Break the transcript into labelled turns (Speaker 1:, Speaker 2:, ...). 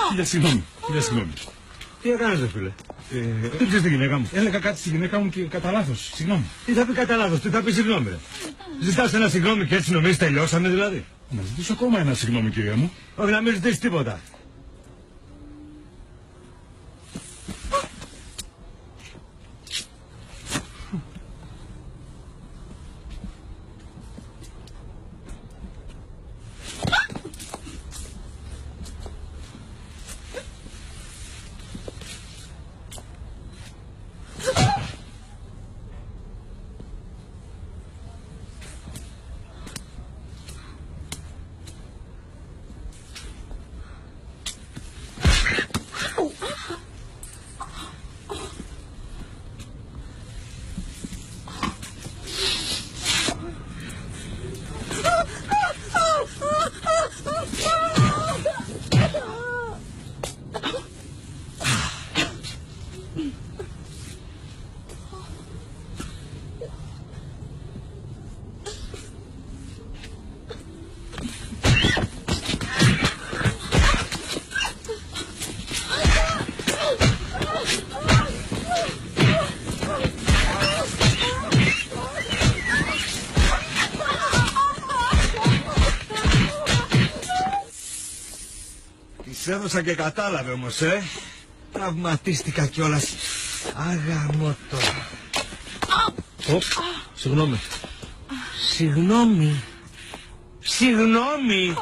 Speaker 1: Χίλια συγγνώμη.
Speaker 2: Τι έκανες ρε φίλε?
Speaker 1: Δεν ξέρεις τη γυναίκα μου. Έλεγα κάτι στη γυναίκα μου και κατά λάθος. Συγγνώμη.
Speaker 2: Τι θα πει κατά λάθος, τι θα πει συγγνώμη ρε? Ζητάς ένα συγγνώμη και έτσι νομίζεις τελειώσαμε δηλαδή?
Speaker 1: Να ζητήσω ακόμα ένα συγγνώμη κυρία μου.
Speaker 2: Όχι να μην ζητήσεις τίποτα. Της έδωσα και κατάλαβε όμως, Τραυματίστηκα κιόλας. Αγαμώτο.
Speaker 1: Συγγνώμη.
Speaker 2: Συγγνώμη.